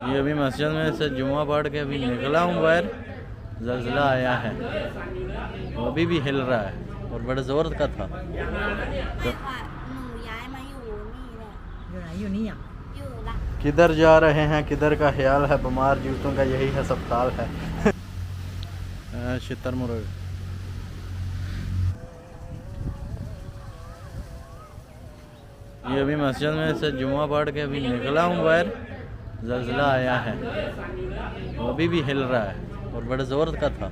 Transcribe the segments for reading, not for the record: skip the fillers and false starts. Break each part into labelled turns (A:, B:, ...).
A: ये अभी मस्जिद में से जुम्मा पढ़ के अभी निकला हूँ बाहर, ज़लज़ला आया है, वो अभी भी हिल रहा है और बड़े ज़ोर का था। तो किधर जा रहे हैं, किधर का ख्याल है, बीमार जूतों का यही अस्पताल है। शितर मुर्ग ये अभी मस्जिद में से जुम्मा पढ़ के अभी निकला हूँ बाहर, ज़लज़ला आया है, वो अभी भी हिल रहा है और बड़े ज़ोर का था।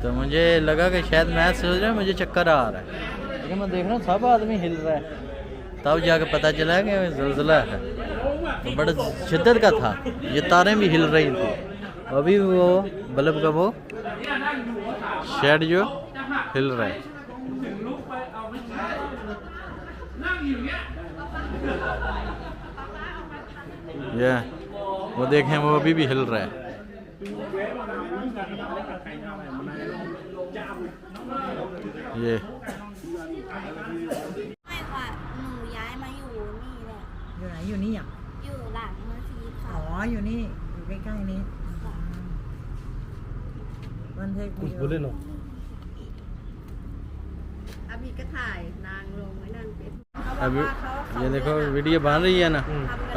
A: तो मुझे लगा कि शायद मैं सोच रहा हूँ मुझे चक्कर आ रहा है, लेकिन मैं देख रहा हूँ सब आदमी हिल रहा है, तब जाके पता चला कि ज़लज़ला है। तो बड़े शिद्दत का था, ये तारें भी हिल रही थी। अभी वो बल्ब का वो शेड जो हिल रहा है। ये वो देखें, वो अभी भी हिल रहा है। ये
B: อยู่ไหนอยู่นี่อ่ะ
C: อยู่หลังมัสยิด
B: อ๋
C: ค่ะ
B: ออยู่นี่อยู่ใกล้ๆนี้วันเทกุ
D: कुछ बोले ना।
C: अभीก็ถ่ายนางลงไว้นั่นเป็น
A: अभी ये देखो वीडियो बन रही है ना,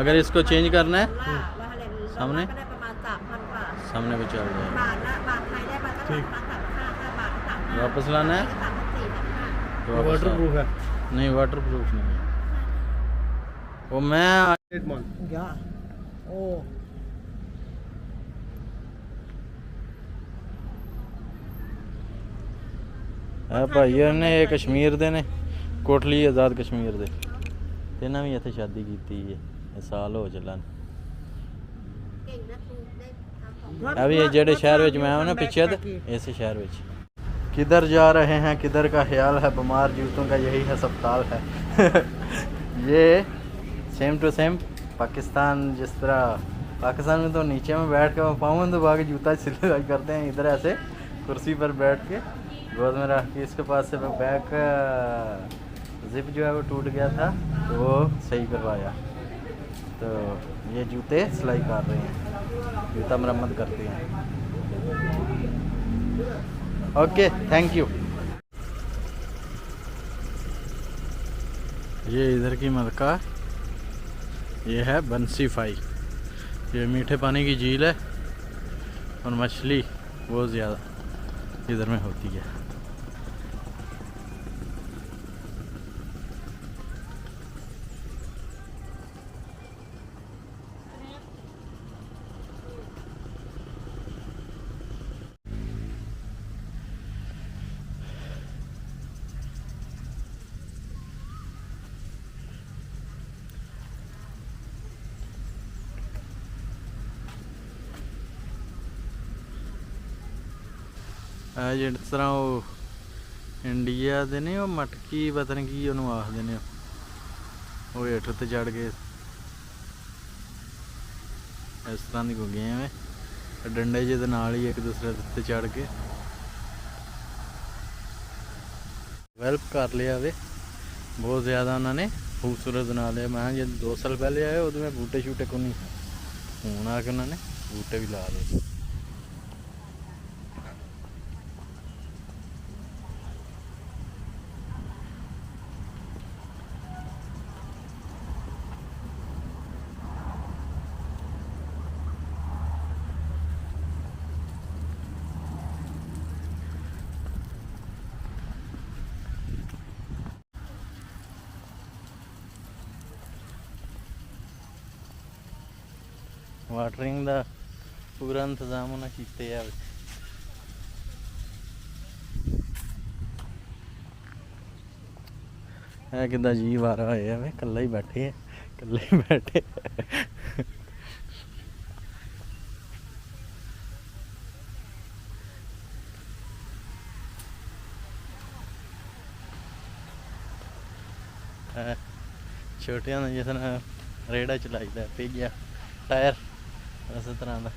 A: अगर इसको चेंज करना है
C: ว่าอะไรมี
A: सामने
C: ก็ได้ประมาณ3,000 กว่า
A: सामने पे चल जाए,
C: บาทละบาทไทยได้มาตั้ง3,500บาท3,500
A: वापस लाना है
C: 3,400
A: तो वापस
D: वाटर प्रूफ है।
A: नहीं, वाटर प्रूफ नहीं है वो। मैं
D: 8 month।
B: เยอะโอ้
A: भाई ने ये कश्मीर दे ने कोटली आज़ाद कश्मीर दे इन्हें भी इतने शादी की है, साल हो चला।
C: เก่งนะครูได้ทำของ
A: अभी जेडे शहर में मैं ना पीछे इस शहर में किधर जा रहे हैं, किधर का ख्याल है, बीमार जूतों का यही अस्पताल है। ये सेम टू सेम पाकिस्तान, जिस तरह पाकिस्तान में तो नीचे में बैठ के पाँव दबा के जूता सिलाई करते हैं, इधर ऐसे कुर्सी पर बैठ के गोद में रख के। इसके पास से बैक जिप जो है वो टूट गया था, तो वो सही करवाया। तो ये जूते सिलाई कर रहे हैं, जूता मरम्मत करते हैं। Okay, thank you. ये इधर की मलका, ये है बंसीफाई, ये मीठे पानी की झील है और मछली बहुत ज़्यादा इधर में होती है। जिस तरह वो इंडिया दे ने वो मटकी पता नहीं की उन्होंने आखते ने, वो हेठ उत्ते चढ़ के इस तरह की कोई गेम है, डंडे जे दे नाल ही एक दूसरे के उत्ते चढ़ के डेवलप कर लिया वे बहुत ज़्यादा उन्होंने खूबसूरत बना लिया। मैं जब 2 साल पहले आए उदों में बूटे शूटे को नहीं, हूँ आके उन्होंने बूटे भी ला दिए। वाटरिंग का पूरा इंतजाम उन्हें किए है कि जी वारा होया वे कल्ला ही बैठे है, कल्ले ही बैठे। छोटिया ने जिस रेड़ा चलाईदा पे गया टायर इस तरह का।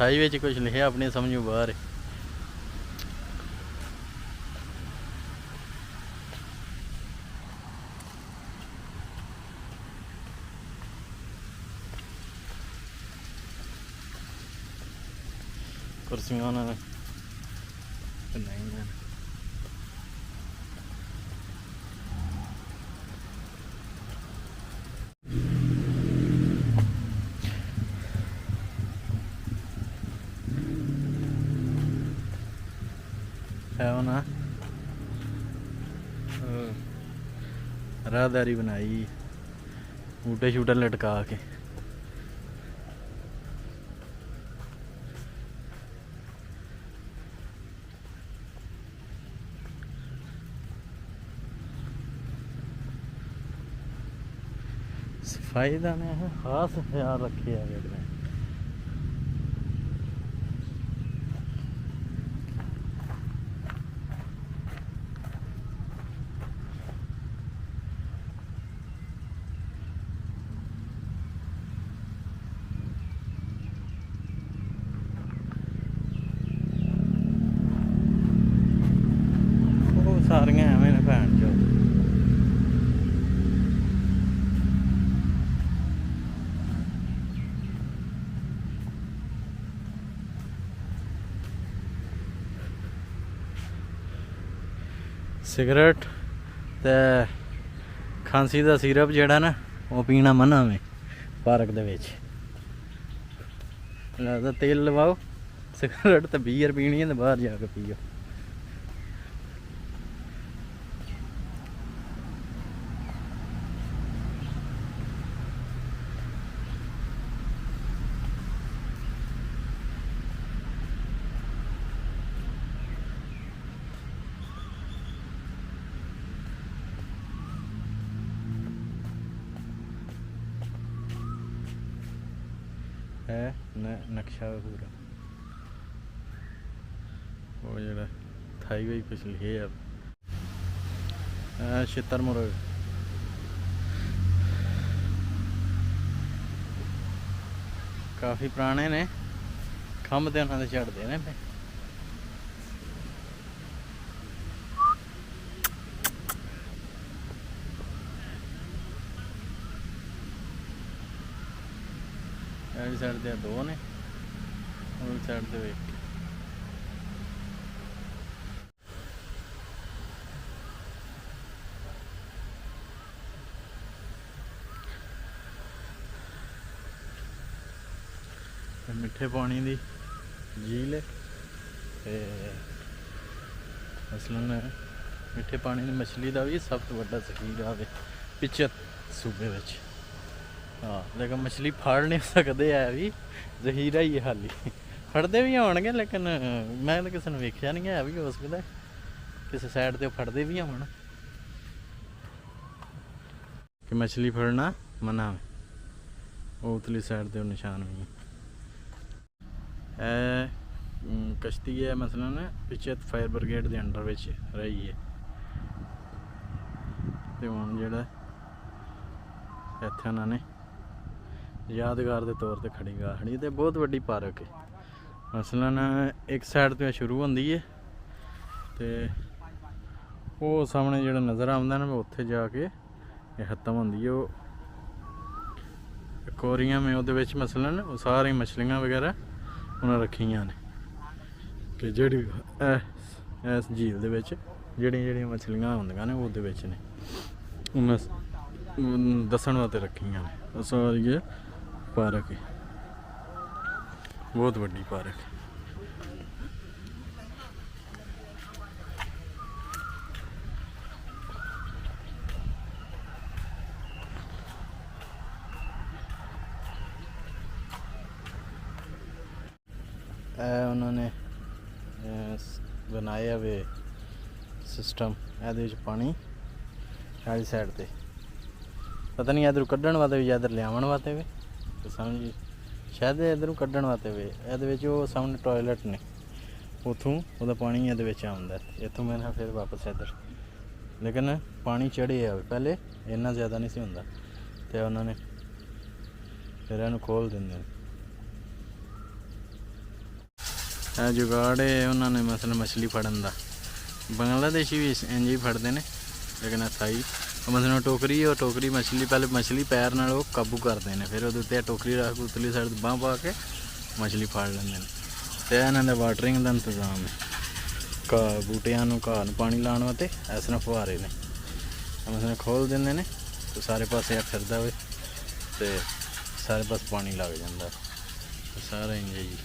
A: थाई विच कुछ लिखिया अपनी समझों बाहर है। कुर्सियां उन्होंने बनाई है ना, राहदारी बनाई बूटे शूटे लटका के। सफाई का ने खास ख्याल रखे है। सारियां एवं ने भैन चो। सिगरेट ते खांसी का सिरप जिहड़ा ना वो पीना मना में पार्क दे विच। लगदा तेल लवाओ, सिगरेट ते बीयर पीनी है तो बाहर जाके पीओ। है नक्शा पूरा वो जरा थाई हुई कुछ लिखे अब छितर मुर्ग काफ़ी पुराने ने, खंभ तो उन्होंने झड़ते ने पे। इस साइड से दो ने और इस साइड से एक। मिठे पानी की झील है मसलन मिठे पानी की मछली का भी सब तो बड़ा जखीरा है पिछत सूबे में। हाँ लेकिन मछली फड़ नहीं सकते है भी, जहीरा ही है हाली। फड़ते भी होणगे लेकिन मैं तो किसी ने वेख्या नहीं है भी, हो सकता किसी साइड ते फड़ते भी होण कि मछली फड़ना मना है। वो उतली साइड ते निशान भी कश्ती है मसलन पिछे फायर ब्रिगेड के अंडर विच रही है तो हुण जिहड़ा इत्थे उन्होंने यादगार के तौर पर खड़ी गाखड़ी। तो बहुत वड्डी पार्क है मसलन एक साइड तो शुरू होंदी है तो वो सामने जो नज़र आंदा ना उत्थे जाके खत्म होंदी है। वो एक्वेरियम है वो मसलन वो सारी मछलियाँ वगैरह उन्हें रखियाँ ने कि जी इस झील दे विच जिहड़ियां मछलियाँ होंदियां ने वो ने उन्हें दसन वास्ते रखियाँ ने। सारी पार्क है, बहुत वड्डी पार्क है। उन्होंने बनाया वे सिस्टम ये पानी आली साइड पे पता नहीं इधर कढ़न वास्ते भी इधर लियावन वास्ते भी तो समझिए शायद इधरों कढ़न वास्ते भी ये सामने टॉयलेट ने उतों वो पानी ये आंदा इतों मैंने फिर वापस इधर। लेकिन पानी चढ़े है पहले इन्ना ज़्यादा नहीं सी हुंदा तो उन्होंने फिर इन्हूं खोल देंगे। ਇਹ ਜੁਗਾੜ ਹੈ ਉਹਨਾਂ ਨੇ ਮਸਲ ਮਛਲੀ ਫੜਨ ਦਾ। ਬੰਗਲਾਦੇਸ਼ੀ ਵੀ ਇੰਝ ਹੀ ਫੜਦੇ ਨੇ, ਲੇਕਿਨ ਥਾਈ ਮਤਲਬ ਟੋਕਰੀ, ਉਹ ਟੋਕਰੀ ਮਛਲੀ ਪਹਿਲੇ ਮਛਲੀ ਪੈਰ ਨਾਲ ਉਹ ਕਾਬੂ ਕਰਦੇ ਨੇ, ਫਿਰ ਉਹਦੇ ਉੱਤੇ ਟੋਕਰੀ ਰੱਖ ਕੇ ਉਤਲੀ ਸਾਈਡ ਬਾਂਹ ਪਾ ਕੇ ਮਛਲੀ ਫੜ ਲੈਂਦੇ ਨੇ। ਅਤੇ ਇਹਨਾਂ ਦਾ ਵਾਟਰਿੰਗ ਦਾ ਇੰਤਜ਼ਾਮ ਹੈ, ਘਾਹ ਬੂਟਿਆਂ ਨੂੰ ਘਾਹ ਨੂੰ ਪਾਣੀ ਲਾਉਣ ਵਾਸਤੇ ਇਸ ਤਰ੍ਹਾਂ ਫੁਹਾਰੇ ਨੇ, ਮਤਲਬ ਖੋਲ੍ਹ ਦਿੰਦੇ ਨੇ ਅਤੇ ਸਾਰੇ ਪਾਸੇ ਆ ਫਿਰਦਾ ਹੋਵੇ ਅਤੇ ਸਾਰੇ ਪਾਸੇ ਪਾਣੀ ਲੱਗ ਜਾਂਦਾ ਸਾਰਾ ਇੰਝ ਜੀ।